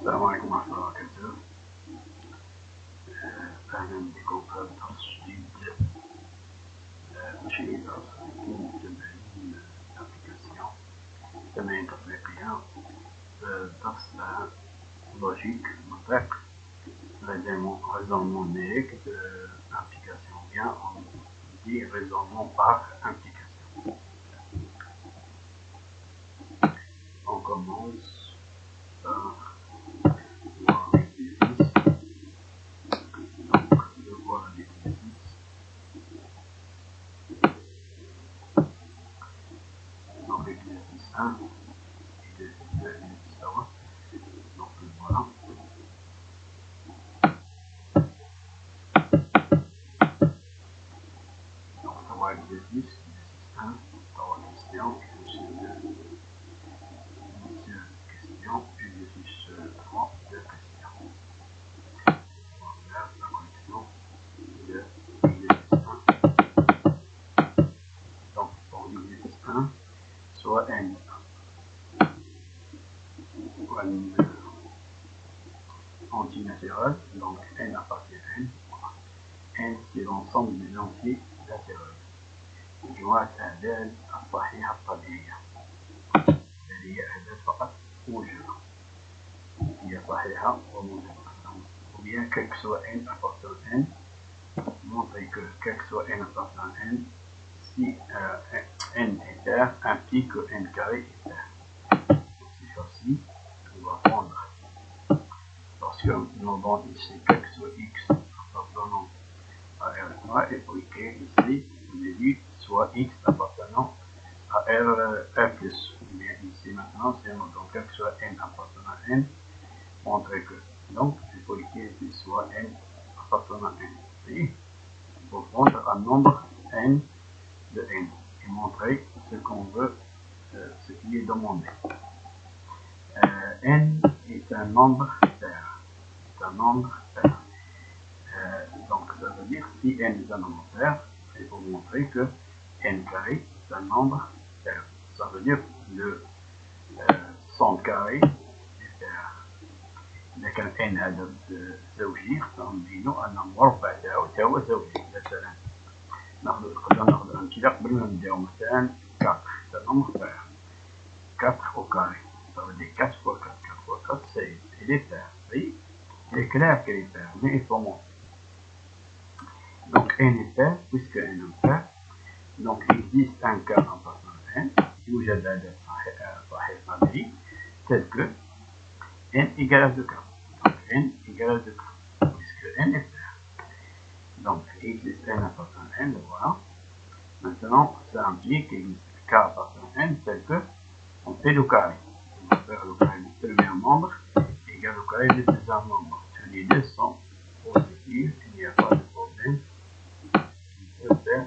السلام عليكم ورحمة الله وبركاته. أهلا بكم في درس جديد تشغيل تمارين أبليكاسيون تمارين تطبيقية. درس لوجيك منطق raisonnement numérique d'implication. Bien, on dit raisonnement par implication. On commence par voir l'exercice. Donc, je vois l'exercice. Donc, l'exercice 1 et l'exercice 3. Donc, voilà. Donc, ça va l'exercice 1, 3 questions, exercice 2, questions, exercice 3, 2 questions. On va faire la correction de l'exercice 1. Donc, pour l'exercice 1, soit n antinatérale, donc n appartient à n. n c'est l'ensemble des entiers latéraux. جوات أعداد الصحيحة الطبيعية اللي هي أعداد فقط موجبة، هي صحيحة وموجبة. ou bien quel que soit n appartenant à n, montrer que quel que soit n appartenant à n, si n est pair, implique que n carré est pair. Cette fois-ci, on va prendre, parce que nous avons ici quel que soit x appartenant à R1, et pour écrire ici, on a dit soit x appartenant à R plus. Bien ici maintenant, c'est donc quel que soit n appartenant à n, montrer que, donc il faut écrire ici soit n appartenant à n. Il faut prendre un nombre n de n et montrer ce qu'on veut, ce qui est demandé. N est un nombre pair. C'est un nombre pair. Donc ça veut dire si n est un nombre pair, il faut montrer que n carré est un nombre pair. Ça veut dire le 100 carré est pair. إذا كان n هذا زوجي فنبينو أن المربع تاعو زوجي. مثلا نقدر ناخذ أمثلة قبل ما نبداو. مثلا 4 c'est un nombre pair. 4 au carré. Ça veut dire 4 fois 4. 4 fois 4 c'est il est pair. Oui, il est clair qu'il est pair, mais il faut montrer. Donc n est pair, puisque n est pair, donc il existe un cas appartenant à n, يوجد عدد صحيح طبيعي tel que n égale à 2k. Donc n égale à 2k, puisque n est pair. Donc il existe n appartenant à n, voilà. Maintenant, ça implique qu'il existe k appartenant à n tel que on fait le carré. On va faire le carré du premier membre égale au carré du deuxième membre. Tous les deux sont positifs, il n'y a pas de problème. On peut faire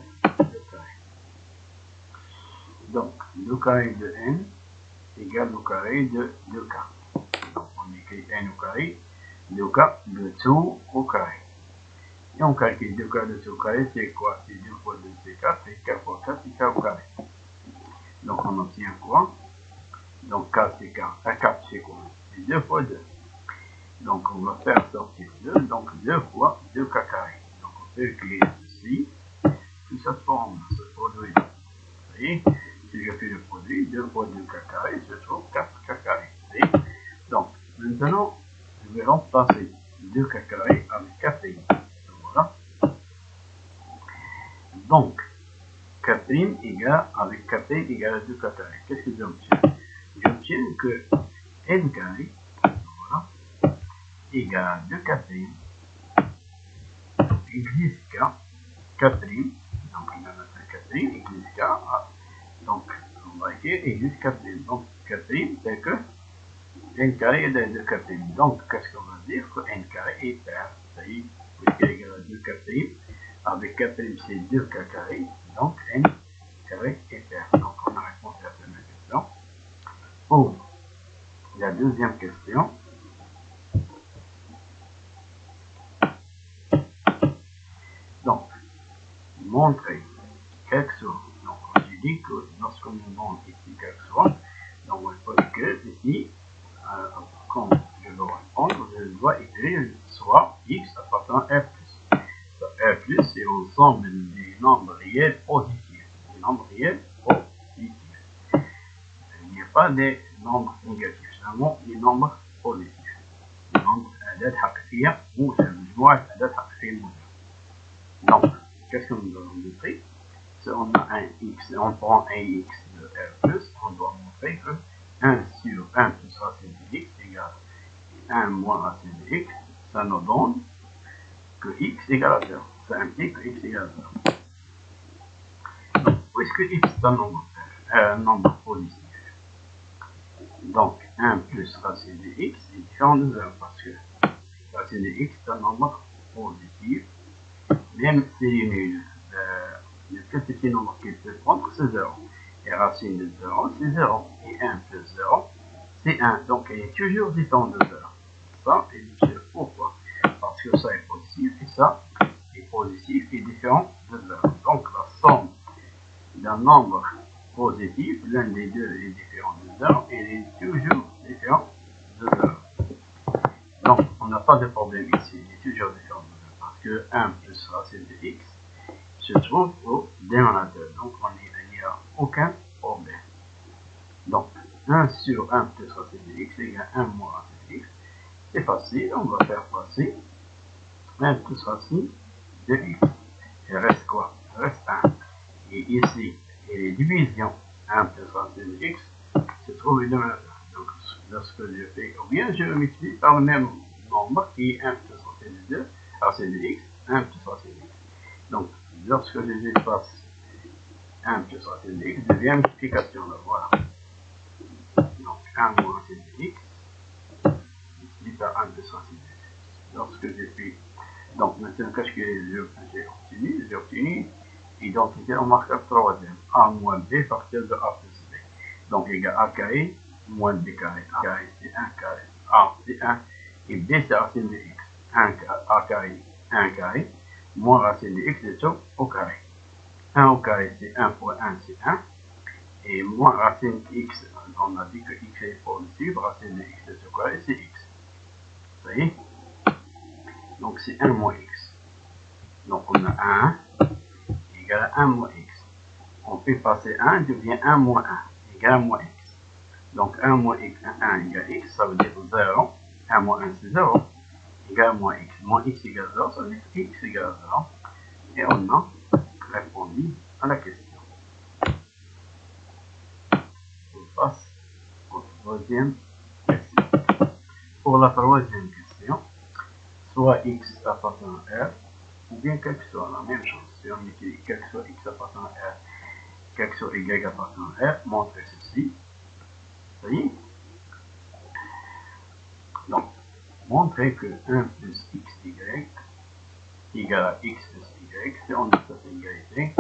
le carré. Donc, le carré de n égale au carré de 2k. Donc, on écrit n au carré, 2k, le tout au carré. Et on calcule 2k, le tout au carré, c'est quoi? C'est 2 fois 2, c'est 4, c'est 4 fois 4, c'est k au carré. Donc, on obtient quoi? Donc, 4, c'est 4. 4, c'est quoi? C'est 2 fois 2. Donc, on va faire sortir 2. Donc, 2 fois 2k carré. Donc, on peut écrire ceci. Tout ça se forme, ce produit. Vous voyez? Si je fais le produit, 2 fois 2k carré, je trouve 4k carré. Vous voyez? Donc, maintenant, je vais remplacer 2k carré avec k'. Voilà. Donc, k' égale avec k' égale à 2k carré. Qu'est-ce que j'obtiens? J'obtiens que n carré, voilà, égale à 2k', existe k', donc il va mettre k', existe k, donc on va écrire existe k', donc k' c'est que n carré est de 2k'. Donc qu'est-ce qu'on va dire? Que n carré est pair, c'est-à-dire puisqu'il est égal à 2k', avec k' c'est 2k carré, donc n carré est pair. Donc on a répondu à la première question. Pour la deuxième question, donc montrer quelque chose. Donc j'ai dit que lorsqu'on nous montre ici quelque chose, donc il faut écrire ici, comme je le doit écrire soit x appartenant à R+. R+, c'est l'ensemble des nombres réels positifs. Des nombres réels positifs. Il n'y a pas des nombres négatifs, seulement des nombres positifs. Les nombres أعداد حقيقية موجبة، مجموعة أعداد حقيقية موجبة. Donc, qu'est-ce que nous allons montrer? Si on a un x, on prend un x de R+, on doit montrer que 1 sur 1 plus racine de x égale 1 moins racine de x, ça nous donne que x égale à 0. Ça implique que x égale à 0. Donc, puisque x est un nombre positif, donc 1 plus racine de x est différent de 0 parce que racine de x est un nombre positif, même s'il est nul. Le plus petit nombre qu'il peut prendre, c'est 0. Et racine de 0, c'est 0. Et 1 plus 0, c'est 1. Donc, il est toujours différent de 0. Ça est différent. Pourquoi? Parce que ça est positif et ça est positif et différent de 0. Donc, la somme d'un nombre positif, l'un des deux est différent de 0 et il est toujours différent de 0. Donc, on n'a pas de problème ici. Il est toujours différent de 0 parce que 1 plus racine de x se trouve au dénominateur. Donc, il n'y a aucun problème. Donc, 1 sur 1 plus racine de x égale 1 moins racine de x. C'est facile, on va faire passer 1 plus racine de x. Il reste quoi? Il reste 1. Et ici, et les divisions 1 plus racine de x se trouve au dénominateur. Donc, lorsque je fais, ou bien je multiplie par le même nombre qui est 1 plus racine de 2, racine de x, 1 plus racine de x. Donc, lorsque je dépasse 1 plus racine de x, devient multiplication. Là, voilà. Donc, 1 moins racine de x, multiplié par 1 plus racine de x. Lorsque j'ai fait. Donc, maintenant, qu'est-ce que j'ai obtenu? J'ai obtenu identité en marqueur troisième. A moins b facteur de a plus b. Donc, égal a carré moins b carré. A carré, c'est 1 carré. A, c'est 1. Et b, c'est racine de x. A carré, 1 carré. Moins racine de x, c'est tout au carré. 1 au carré, c'est 1 fois 1, c'est 1. Et moins racine x, on a dit que x est positif, racine de x, c'est au carré, c'est x. Vous voyez? Donc, c'est 1 moins x. Donc, on a 1 égale à 1 moins x. On fait passer 1, devient 1 moins 1 égale à moins x. Donc, 1 moins x, 1 égale x, ça veut dire 0. 1 moins 1, c'est 0. Égale à moins x. Moins x égale 0, ça veut dire x égale 0. Et on a répondu à la question. On passe au troisième question. Pour la troisième question, soit x appartenant à R, ou bien quel que soit la même chose. Si on utilise quel que soit x appartenant à R, quel que soit y appartenant à R, montrez ceci. Vous voyez? Donc, montrer que 1 plus xy égale à x plus y, si on a cette égalité,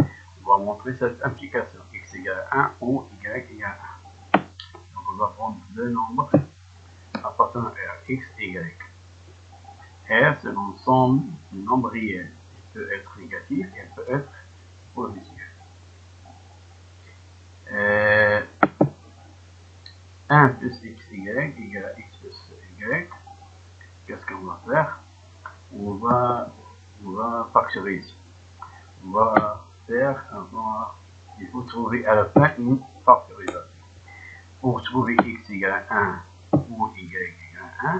on va montrer cette implication. X égale à 1 ou y égale à 1. Donc, on va prendre deux nombres appartenant à R, x et y. R, c'est l'ensemble du nombre réel. Il peut être négatif et il peut être positif. 1 plus xy égale à x plus y. Qu'est-ce qu'on va faire? On va factoriser. On va faire, il faut trouver à la fin une factorisation. Pour trouver x égale à 1 ou y égale à 1,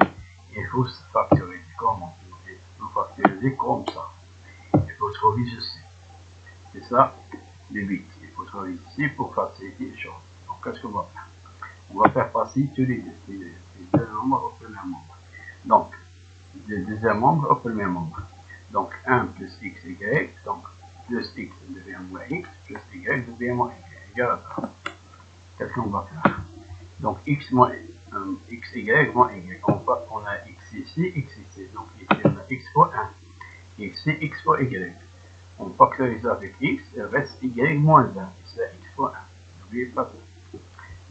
il faut se factoriser. Comment? Il faut factoriser comme ça. Il faut trouver ceci. C'est ça le but. Il faut trouver ceci pour faciliter les choses. Donc, qu'est-ce qu'on va faire? On va faire passer tous les deux nombres au premier nombre. Donc, le deuxième membre au premier membre. Donc, 1 plus xy, donc plus x devient moins x, plus y devient moins y, égal à 0. Qu'est-ce qu'on va faire? Donc, x moins xy moins y. On a x ici, x ici. Donc, ici, on a x fois 1. Ici, x fois y. On factorise avec x, il reste y moins 1. Ici, x fois 1. N'oubliez pas ça.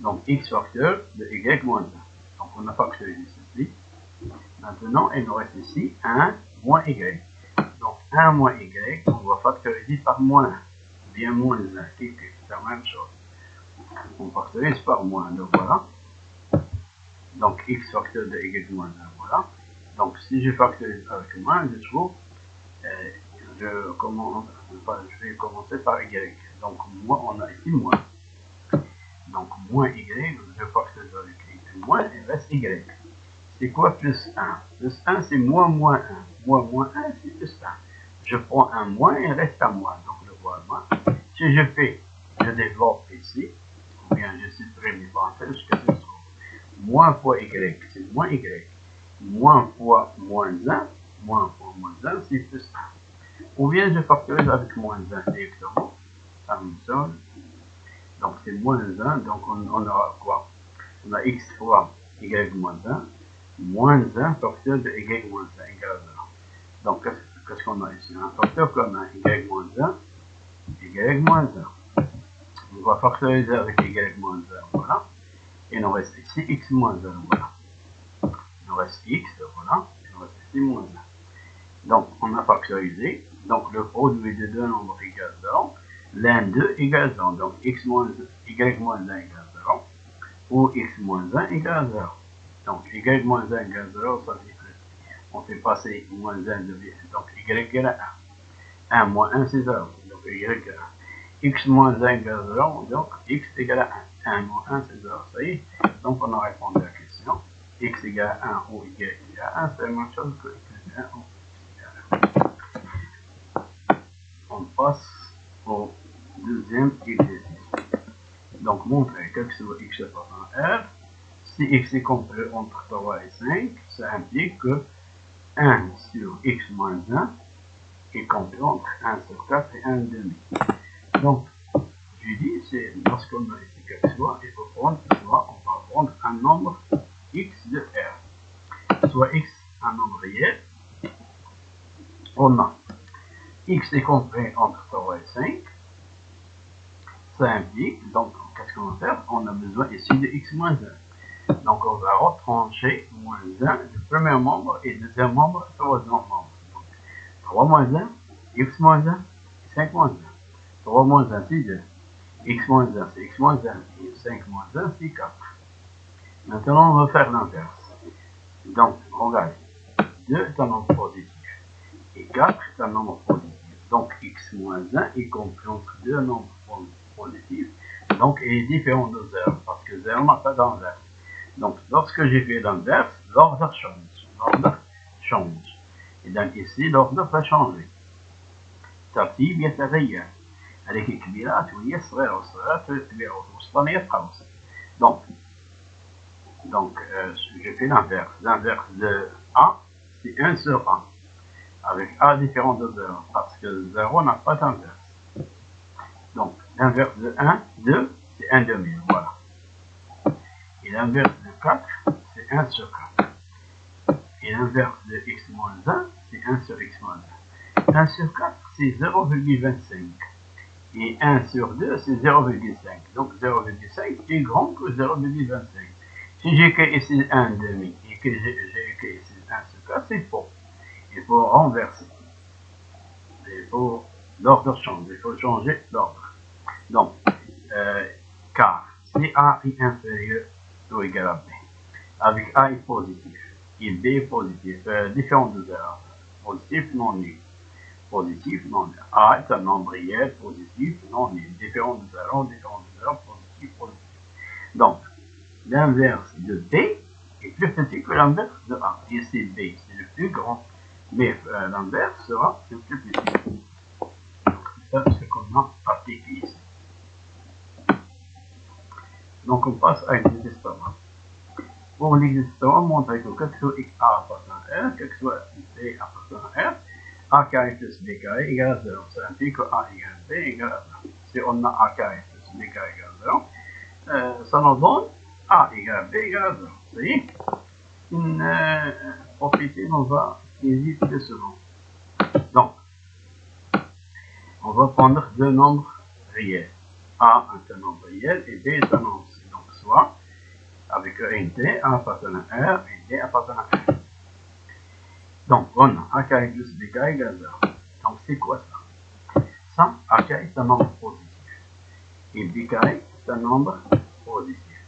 Donc, x facteur de y moins 1. Donc, on a factorisé ceci. Maintenant, il nous reste ici 1 moins y. Donc, 1 moins y, on va factoriser par moins 1. Ou bien moins 1. C'est la même chose. On factorise par moins 1. Donc, voilà. Donc, x facteur de y moins 1, voilà. Donc, si je factorise avec moins, je trouve, je vais commencer par y. Donc, moins, on a ici moins. Donc, moins y, je factorise avec y. Moins, il reste y. C'est quoi plus 1? Plus 1, c'est moins 1. Moins 1, c'est plus 1. Je prends un moins, il reste un moins. Donc, le moins. Si je développe ici, ou bien je supprime les parenthèses jusqu'à ce que je trouve. Moins fois y, c'est moins y. Moins fois moins 1, c'est plus 1. Ou bien je factorise avec moins 1 directement. Ça me sonne. Donc, c'est moins 1. Donc, on aura quoi? On a x fois y moins 1. Moins 1 facteur de y moins 1 égale 0. Donc, qu'est-ce qu'on a ici? Un facteur commun, y moins 1, y moins 1. On va factoriser avec y moins 1, voilà. Il nous reste ici x moins 1, voilà. Il nous reste x, voilà. Il nous reste ici moins 1. Donc, on a factorisé. Donc, le produit de deux nombres égale 0. L'un d'eux égale 0. Donc, y moins 1 égale 0. Ou x moins 1 égale 0. Donc, y moins 1 égale 0, ça veut dire qu'on fait passer moins 1 devient. Donc, y égale 1. 1 moins 1, c'est 0. Donc, y égale 1. X moins 1 égale 0. Donc, x égale 1. 1 moins 1, c'est 0. Ça y est. Donc, on a répondu à la question. X égale 1 ou y égale 1, c'est la même chose que x égale 1 ou x égale 1. On passe au deuxième exercice. Donc, montrer que soit x appartient à R. Si x est compris entre 3 et 5, ça implique que 1 sur x moins 1 est compris entre 1 sur 4 et 1 demi. Donc, je dis, c'est lorsqu'on a ici quelque soit, il faut prendre soit, on va prendre un nombre x de R. Soit x, un nombre réel, on a x est compris entre 3 et 5, ça implique, donc, qu'est-ce qu'on va faire? On a besoin ici de x moins 1. Donc, on va retrancher moins 1 du premier membre et du deuxième membre, troisième membre. Donc, 3 moins 1, x moins 1, 5 moins 1. 3 moins 1, c'est 2. X moins 1, c'est x moins 1. Et 5 moins 1, c'est 4. Maintenant, on va faire l'inverse. Donc, regarde. 2 est un nombre positif. Et 4 est un nombre positif. Donc, x moins 1 est compris entre deux nombres positifs. Donc, il est différent de 0. Parce que 0 n'a pas d'inverse. Donc, lorsque j'ai fait l'inverse, l'ordre change. L'ordre change. Et donc, ici, l'ordre va changer. ترتيب يتغير. هذيك الكبيرات وهي الصغيرة والصغيرات الكبيرة والوسطانية تخلص. Donc, je fais l'inverse. L'inverse de A, c'est 1 sur A. Avec A différent de 0. Parce que 0 n'a pas d'inverse. Donc, l'inverse de 1, 2, c'est 1 demi. Voilà. Et l'inverse de 4, c'est 1 sur 4. Et l'inverse de x moins 1, c'est 1 sur x moins 1. 1 sur 4, c'est 0,25. Et 1 sur 2, c'est 0,5. Donc 0,5 est grand que 0,25. Si j'ai que ici 1 demi et que j'ai que ici 1 sur 4, c'est faux. Il faut renverser. Il faut l'ordre change. Il faut changer l'ordre. Donc, car si A est inférieur ou égal à B, avec A est positif et B est positif, différent de 0, positif non nul. Positif non nul. A est un nombre réel positif non nul. Différent de 0, positif, positif. Donc, l'inverse de B est plus petit que l'inverse de A. Ici, B, c'est le plus grand, mais l'inverse sera le plus petit. Donc, c'est ce qu'on a pratiqué ici. Donc, on passe à l'exercice 3. Pour l'exercice 3, montrer que quel que soit x A appartient à R, quel que soit B appartient à R, A carré plus B carré égale à 0. Ça implique que A égale B égale à 0. Si on a A carré plus B carré égale à 0, ça nous donne A égale B égale à 0. Ça y est, une propriété on va utiliser plus souvent. Donc, on va prendre deux nombres réels. A est un nombre réel et B est un nombre. Donc, soit avec ENT, A appartient à R et B appartient à R. Donc, on a A carré plus B carré égale 0. Donc, c'est quoi ça? Ça, A carré est un nombre positif. Et B carré est un nombre positif.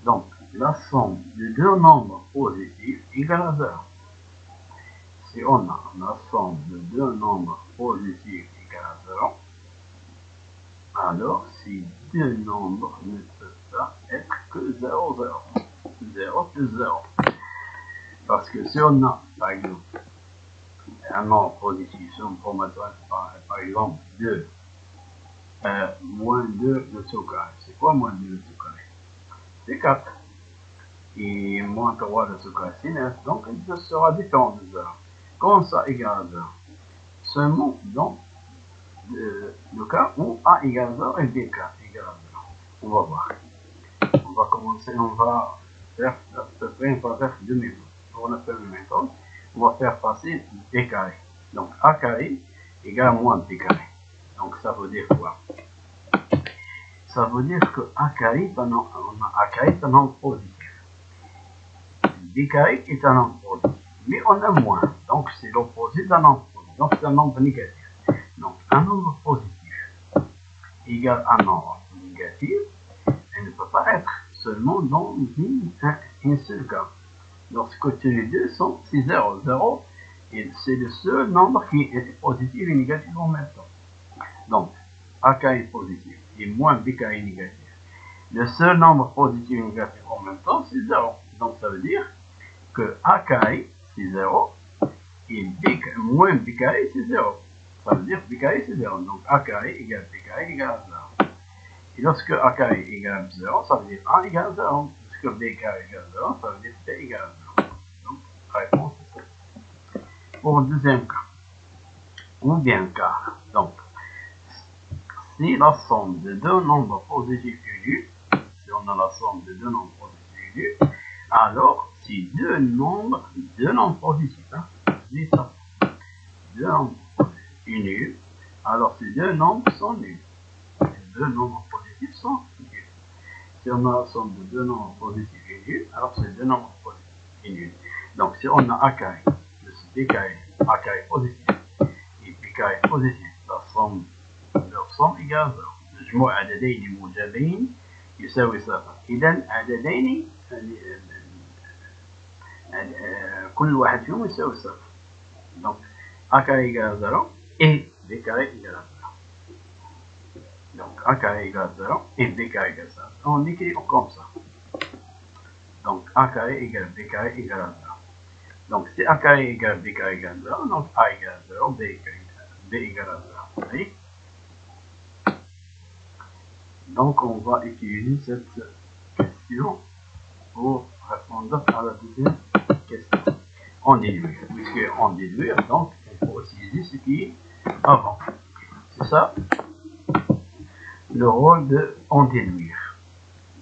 Donc, la somme de deux nombres positifs égale à 0. Si on a la somme de deux nombres positifs égale à 0, alors ces deux nombres ne peuvent pas être que 0, 0. 0 plus 0. Parce que si on a, par exemple, un nombre positif, si on prend maintenant, par exemple, 2, moins 2 de tout carré. C'est quoi moins 2 de tout carré? C'est 4. Et moins 3 de tout carré, c'est 9. Donc, il sera différent de 0. Comment ça égale à 0? Seulement dans le cas où A égale 0 et B égale à 0. On va voir. On va commencer, on va faire à peu près, on va faire deux méthodes. Pour la première méthode, on va faire passer B carré. Donc A carré égale à moins B carré. Donc ça veut dire quoi? Ça veut dire que A carré, on a A carré est un nombre positif. B carré est un nombre positif. Mais on a moins. Donc c'est l'opposé d'un nombre positif. Donc c'est un nombre négatif. Donc un nombre positif égale à un nombre négatif, elle ne peut pas être seulement dans un seul cas. Lorsque tous les deux sont, c'est 0, 0, et c'est le seul nombre qui est positif et négatif en même temps. Donc, AK est positif et moins BK est négatif. Le seul nombre positif et négatif en même temps, c'est 0. Donc, ça veut dire que AK c'est 0 et moins BK c'est 0. Ça veut dire BK c'est 0. Donc, AK égale BK égale à 0. Et lorsque AK égale à 0, ça veut dire A égale à 0. Lorsque BK égale à 0, ça veut dire B égale à 0. Donc, la réponse est ça. Pour le deuxième cas, ou bien cas, donc, si la somme de deux nombres positifs unis, si on a la somme de deux nombres positifs unis, alors si deux nombres positifs, hein, je dis ça, deux nombres positifs unis, alors ces deux nombres sont nuls. Deux nombres positifs sont nuls. Si on a la somme de deux nombres positifs unis, alors ces deux nombres positifs sont nuls. Donc si on a A carré plus B carré, A carré positif et B carré positif, la somme leur somme égale 0. مجموع عددين موجبين يساوي 0. إذا عددين كل واحد فيهم يساوي 0. Donc A carré égale 0 et B carré égale 0. Donc A carré égale 0 et B carré égale 0. On écrit comme ça. Donc A carré égale B carré égale 0. Donc si A carré égale B carré égale 0, donc A égale 0, B égale 0. Vous voyez? Donc on va utiliser cette question pour répondre à la deuxième question. En déduire. Puisque en déduire, donc il faut utiliser ce qui est avant. C'est ça le rôle de en déduire.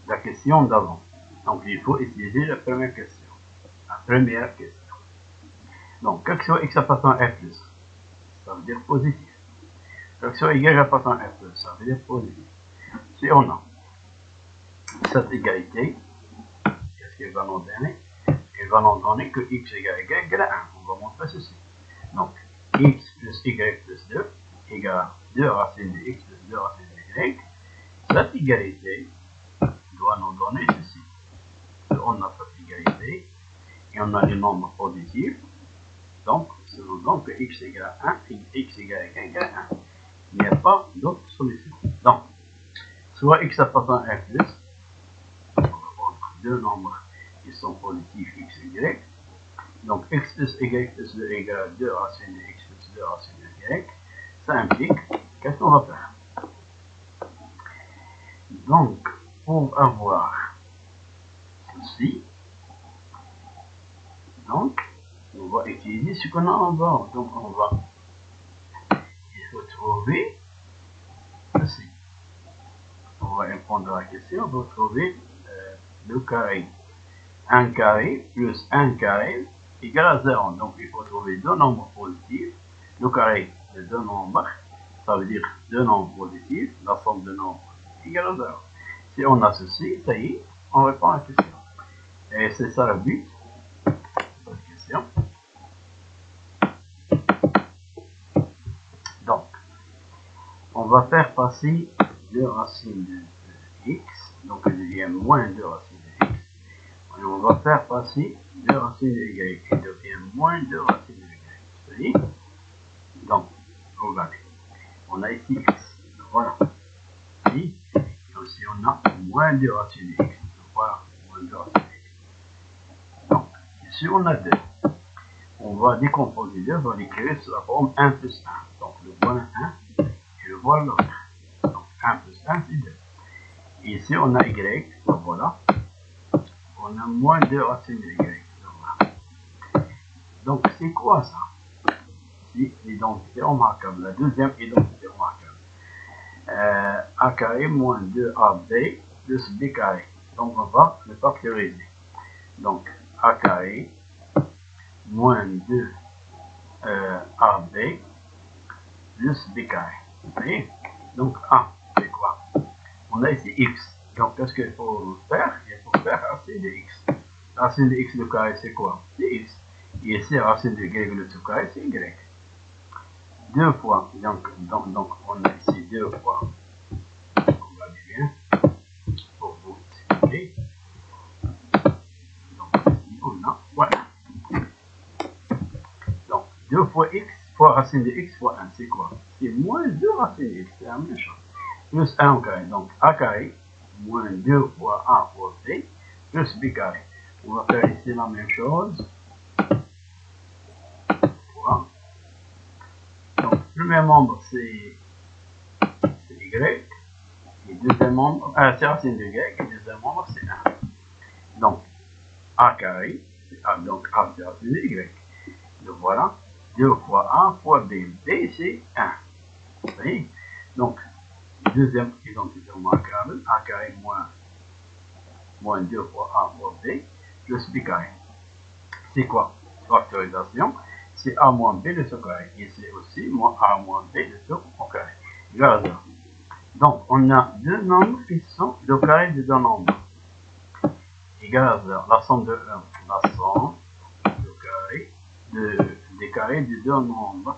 La question d'avant. Donc il faut utiliser la première question. La première question. Donc quelque soit x appartient à f+, ça veut dire positif. Quelque soit y appartient à f+, ça veut dire positif. Si on a cette égalité, qu'est-ce qu'elle va nous donner? Elle va nous donner que x égale à 1. On va montrer ceci. Donc, x plus y plus 2 égale 2 racines de x plus 2 racines de y. Cette égalité doit nous donner ceci. On a cette égalité et on a les nombres positifs. Donc, ça nous donne que x égale à 1 et x égale à 1. Il n'y a pas d'autre solution. Donc, soit x appartient à f+, on va prendre deux nombres qui sont positifs x et y. Donc x plus y plus 2 égale 2 racines de x plus 2 racines de y. Ça implique, qu'est-ce qu'on va faire? Donc, pour avoir ceci, donc, on va utiliser ce qu'on a en bas. Donc, il faut trouver ceci. On va répondre à la question, on va trouver le carré. 1 carré plus 1 carré égale à 0. Donc il faut trouver deux nombres positifs. Le carré de deux nombres, ça veut dire deux nombres positifs. La somme de nombres égale à 0. Si on a ceci, ça y est, on répond à la question. Et c'est ça le but de cette question. Donc, on va faire passer 2 racines de x. Donc, elle devient moins 2 racines de x. Et on va faire passer 2 racines de y. Il devient moins 2 racines de y. Vous voyez? Donc, regardez. On a ici x. Voilà. Et aussi on a moins 2 racines de x. Voilà. Moins 2 racines de x. Donc, ici on a 2. On va décomposer 2, on va l'écrire sous la forme 1 plus 1. Donc, le voilà 1 et le voilà l'autre. Donc, 1 plus 1, c'est 2. Et ici, on a y. Donc, voilà. On a moins 2 racines de y. Donc, c'est quoi ça? C'est l'identité remarquable. La deuxième identité remarquable. A carré moins 2AB plus B carré. Donc, on va le factoriser. Donc, A carré moins 2 AB plus B carré. Vous voyez? Donc, A, c'est quoi? On a ici x. Donc, qu'est-ce qu'il faut faire? Il faut faire racine de x. Racine de x de carré, c'est quoi? C'est x. Et ici, racine de y de carré, c'est y. 2 fois. Donc, on a ici 2 fois. On va dire bien. Pour vous expliquer. Donc, ici, on a, voilà. Donc, 2 fois x fois racine de x fois 1, c'est quoi? C'est moins 2 racine de x. C'est la même chose. Plus 1 au carré. Donc, a carré moins 2 fois a fois b plus b carré. On va faire ici la même chose. Voilà. Donc, le premier membre, c'est y. Et deuxième membre, c'est racine de y. Et deuxième membre, c'est 1. Donc, a carré, donc a, c'est racine de y. Donc, voilà. 2 fois a fois b. b, c'est 1. Vous voyez? Donc, deuxième identité remarquable, a carré moins 2 fois a fois b plus b carré. C'est quoi? Factorisation, c'est a moins b de ce carré. Et c'est aussi a moins b de ce carré. Égal à 0. Donc, on a deux nombres qui sont le carré de deux nombres. Égal à 0. La somme de 1, la somme des carrés de deux nombres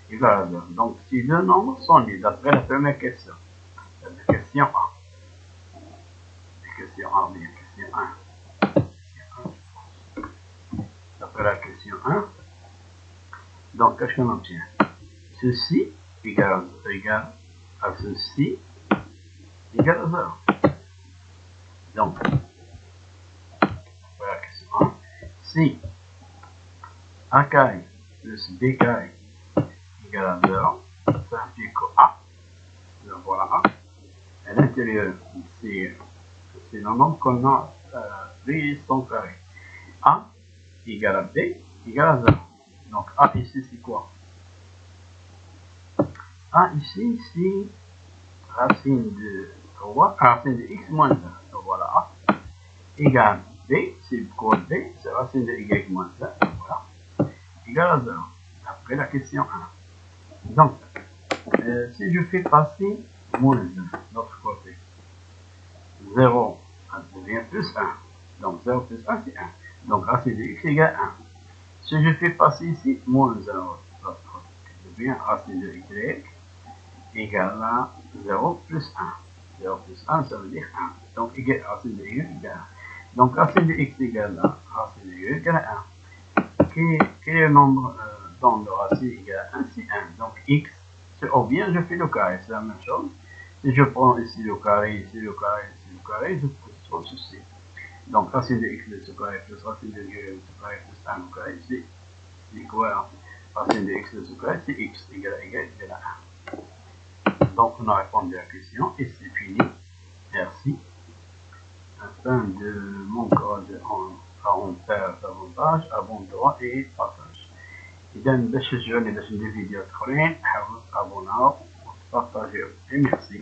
égal à 0. Donc, ces deux nombres sont nés d'après la première question. La question 1. Question 1, bien, question 1. D'après la question 1. Donc, qu'est-ce qu'on obtient? Ceci égale à ceci égale à 0. Donc, d'après la question 1, si a carré plus b carré égale à 0, ça implique que a, voilà a, à l'intérieur, c'est le nombre qu'on a pris son carré. A égale à b égale à 0. Donc, a ici, c'est quoi? A ici, c'est racine de 3, racine de x moins 1. Donc, voilà a. Égale b, c'est quoi b? C'est racine de y moins 1. Donc, voilà. Égale à 0. Après la question 1. Donc, si je fais passer moins 1 de l'autre côté, 0 devient plus 1. Donc, 0 plus 1, c'est 1. Donc, racine de x égale 1. Si je fais passer ici, moins 0, devient racine de y égale à 0 plus 1. 0 plus 1, ça veut dire 1. Donc, racine de y égale 1. Donc, racine de x égale à racine de y égale à 1. Quel est le nombre dont le racine égale à 1? C'est 1. Donc, x, ou bien je fais le carré, c'est la même chose. Si je prends ici le carré, ici le carré, ici le carré, je trouve ceci. Donc, racine de x de ce carré plus racine de y de ce carré plus 1 au carré, c'est quoi? Racine de x de ce carré, c'est x égale à y égale à 1. Donc, on a répondu à la question et c'est fini. Merci. À la fin de mon code on perd davantage, abonne-toi et partage. إذا باش تشجعوني باش ندير فيديوهات أخرين حاولوا تابوناو وتبارطاجيو. Merci.